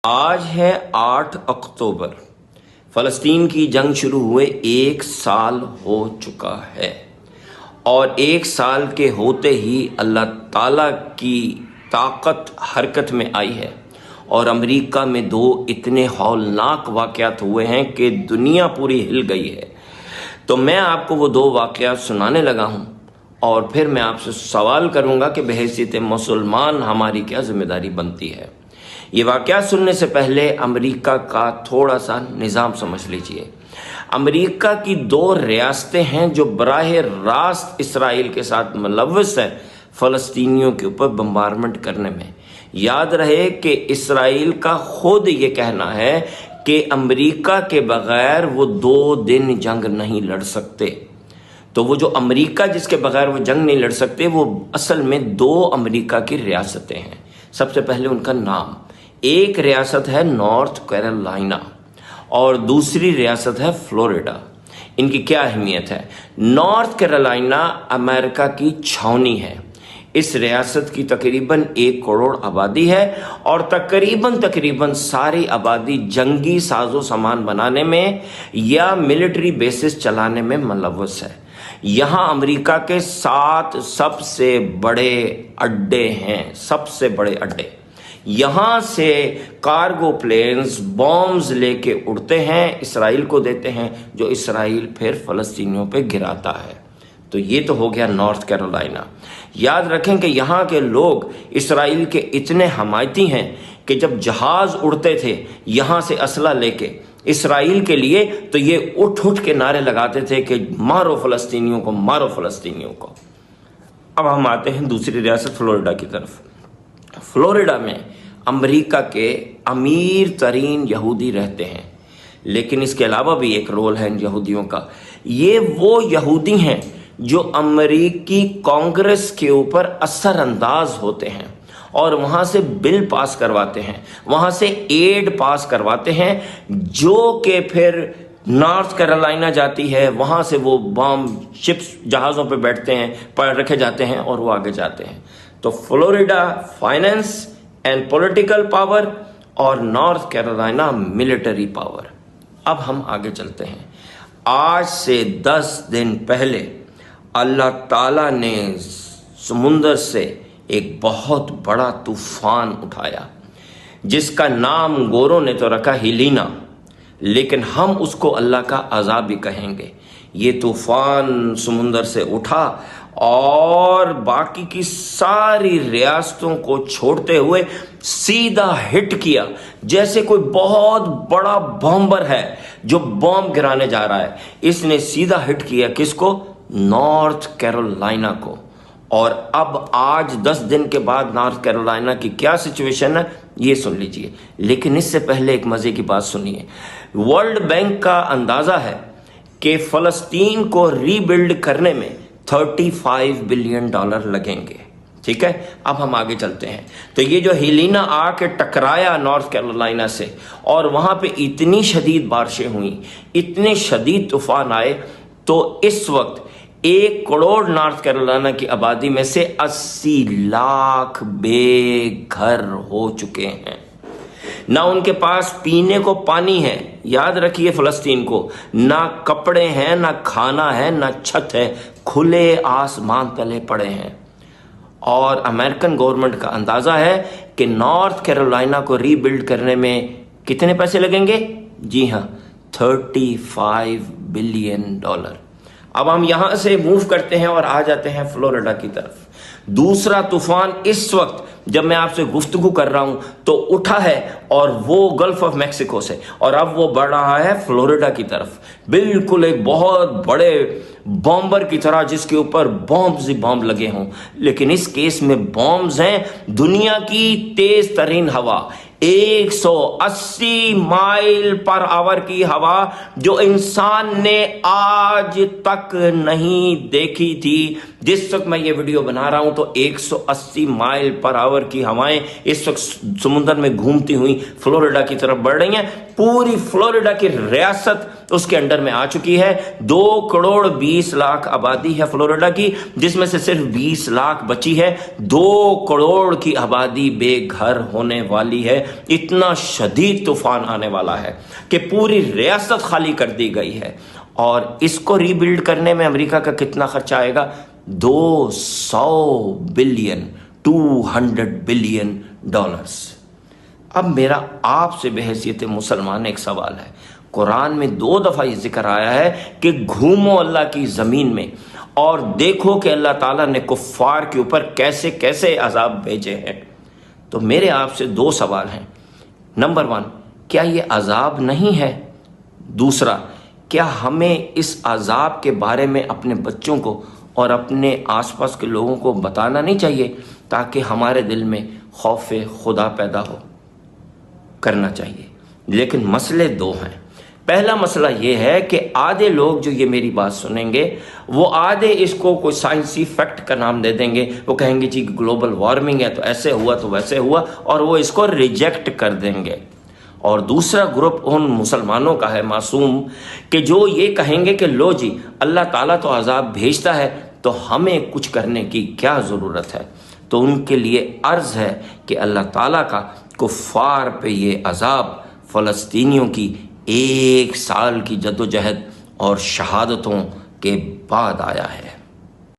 आज है 8 अक्टूबर। फ़लस्तीन की जंग शुरू हुए 1 साल हो चुका है और 1 साल के होते ही अल्लाह ताला की ताकत हरकत में आई है और अमेरिका में 2 इतने हौलनाक वाक़यात हुए हैं कि दुनिया पूरी हिल गई है। तो मैं आपको वो 2 वाक़यात सुनाने लगा हूँ और फिर मैं आपसे सवाल करूँगा कि बहैसियत मुसलमान हमारी क्या ज़िम्मेदारी बनती है। ये वाक़या सुनने से पहले अमेरिका का थोड़ा सा निज़ाम समझ लीजिए। अमेरिका की 2 रियासतें हैं जो बराह रास्त इसराइल के साथ मुलव्वस है फ़लस्तीनियों के ऊपर बम्बारमेंट करने में। याद रहे कि इसराइल का खुद ये कहना है कि अमेरिका के बग़ैर वो 2 दिन जंग नहीं लड़ सकते। तो वो जो अमेरिका जिसके बग़ैर वो जंग नहीं लड़ सकते, वो असल में 2 अमेरिका की रियासतें हैं। सबसे पहले उनका नाम, एक रियासत है नॉर्थ कैरोलिना और दूसरी रियासत है फ्लोरिडा। इनकी क्या अहमियत है? नॉर्थ कैरोलिना अमेरिका की छावनी है। इस रियासत की तकरीबन 1 करोड़ आबादी है और तकरीबन सारी आबादी जंगी साजो सामान बनाने में या मिलिट्री बेसिस चलाने में मुलव्वस है। यहाँ अमेरिका के 7 सबसे बड़े अड्डे हैं, सबसे बड़े अड्डे। यहाँ से कार्गो प्लेन्स बॉम्ब्स लेके उड़ते हैं, इसराइल को देते हैं, जो इसराइल फिर फ़लस्तीनियों पे गिराता है। तो ये तो हो गया नॉर्थ कैरोलिना। याद रखें कि यहाँ के लोग इसराइल के इतने हमायती हैं कि जब जहाज़ उड़ते थे यहाँ से असला लेके इसराइल के लिए, तो ये उठ उठ के नारे लगाते थे कि मारो फ़लस्तीनियों को, मारो फ़लस्तीनियों को। अब हम आते हैं दूसरी रियासत फ्लोरिडा की तरफ। फ्लोरिडा में अमेरिका के अमीर तरीन यहूदी रहते हैं, लेकिन इसके अलावा भी एक रोल है इन यहूदियों का। ये वो यहूदी हैं जो अमेरिकी कांग्रेस के ऊपर असरअंदाज होते हैं और वहाँ से बिल पास करवाते हैं, वहाँ से एड पास करवाते हैं, जो कि फिर नॉर्थ कैरोलिना जाती है। वहाँ से वो बॉम्ब शिप्स जहाज़ों पे बैठते हैं, पर रखे जाते हैं और वो आगे जाते हैं। तो Florida finance and political power और नॉर्थ कैरोलिना मिलिट्री पावर। अब हम आगे चलते हैं। आज से 10 दिन पहले अल्लाह ताला ने समुंदर से एक बहुत बड़ा तूफान उठाया, जिसका नाम गोरों ने तो रखा हिलीना, लेकिन हम उसको अल्लाह का अज़ाब भी कहेंगे। ये तूफान समुंदर से उठा और बाकी की सारी रियासतों को छोड़ते हुए सीधा हिट किया, जैसे कोई बहुत बड़ा बॉम्बर है जो बॉम्ब गिराने जा रहा है। इसने सीधा हिट किया किसको? नॉर्थ कैरोलिना को। और अब आज 10 दिन के बाद नॉर्थ कैरोलिना की क्या सिचुएशन है ये सुन लीजिए। लेकिन इससे पहले एक मजे की बात सुनिए। वर्ल्ड बैंक का अंदाजा है कि फ़लस्तीन को रीबिल्ड करने में $35 बिलियन लगेंगे। ठीक है, अब हम आगे चलते हैं। तो ये जो हिलीना आके टकराया नॉर्थ कैरोलिना से और वहां पे इतनी शदीद बारिशें हुई, इतने शदीद तूफान आए, तो इस वक्त 1 करोड़ नॉर्थ कैरोलिना की आबादी में से 80 लाख बेघर हो चुके हैं। ना उनके पास पीने को पानी है, याद रखिए फ़लस्तीन को, ना कपड़े हैं, ना खाना है, ना छत है, खुले आसमान तले पड़े हैं। और अमेरिकन गवर्नमेंट का अंदाज़ा है कि नॉर्थ कैरोलिना को रीबिल्ड करने में कितने पैसे लगेंगे? जी हाँ, $35 बिलियन। अब हम यहाँ से मूव करते हैं और आ जाते हैं फ्लोरिडा की तरफ। दूसरा तूफान इस वक्त जब मैं आपसे गुफ्तगू कर रहा हूं तो उठा है और वो गल्फ ऑफ मैक्सिको से, और अब वो बढ़ रहा है फ्लोरिडा की तरफ, बिल्कुल एक बहुत बड़े बॉम्बर की तरह जिसके ऊपर बॉम्ब्स ही बॉम्ब लगे हों। लेकिन इस केस में बॉम्ब्स हैं दुनिया की तेज तरीन हवा, 180 माइल पर आवर की हवा, जो इंसान ने आज तक नहीं देखी थी। जिस वक्त मैं ये वीडियो बना रहा हूं तो 180 माइल पर आवर की हवाएं इस वक्त समुद्र में घूमती हुई फ्लोरिडा की तरफ बढ़ रही हैं। पूरी फ्लोरिडा की रियासत उसके अंडर में आ चुकी है। 2,20,00,000 आबादी है फ्लोरिडा की, जिसमें से सिर्फ 20 लाख बची है। 2 करोड़ की आबादी बेघर होने वाली है। इतना शदीद तूफान आने वाला है कि पूरी रियासत खाली कर दी गई है। और इसको रीबिल्ड करने में अमेरिका का कितना खर्चा आएगा? 200 बिलियन, 200 बिलियन डॉलर्स। अब मेरा आपसे बेहैसियत मुसलमान एक सवाल है। कुरान में 2 दफ़ा ये जिक्र आया है कि घूमो अल्लाह की ज़मीन में और देखो कि अल्लाह ताला ने कुफ़ार के ऊपर कैसे कैसे अजाब भेजे हैं। तो मेरे आपसे 2 सवाल हैं। नंबर 1, क्या ये अजाब नहीं है? दूसरा, क्या हमें इस अजाब के बारे में अपने बच्चों को और अपने आसपास के लोगों को बताना नहीं चाहिए, ताकि हमारे दिल में खौफ खुदा पैदा हो? करना चाहिए। लेकिन मसले 2 हैं। पहला मसला ये है कि आधे लोग जो ये मेरी बात सुनेंगे, वो आधे इसको कोई साइंसी फैक्ट का नाम दे देंगे। वो कहेंगे जी ग्लोबल वार्मिंग है तो ऐसे हुआ तो वैसे हुआ, और वो इसको रिजेक्ट कर देंगे। और दूसरा ग्रुप उन मुसलमानों का है मासूम, कि जो ये कहेंगे कि लो जी अल्लाह ताला तो अजाब भेजता है, तो हमें कुछ करने की क्या ज़रूरत है। तो उनके लिए अर्ज़ है कि अल्लाह ताला का कुफ़ार पे ये अजाब फ़लस्तीनियों की 1 साल की जद्दोजहद और शहादतों के बाद आया है।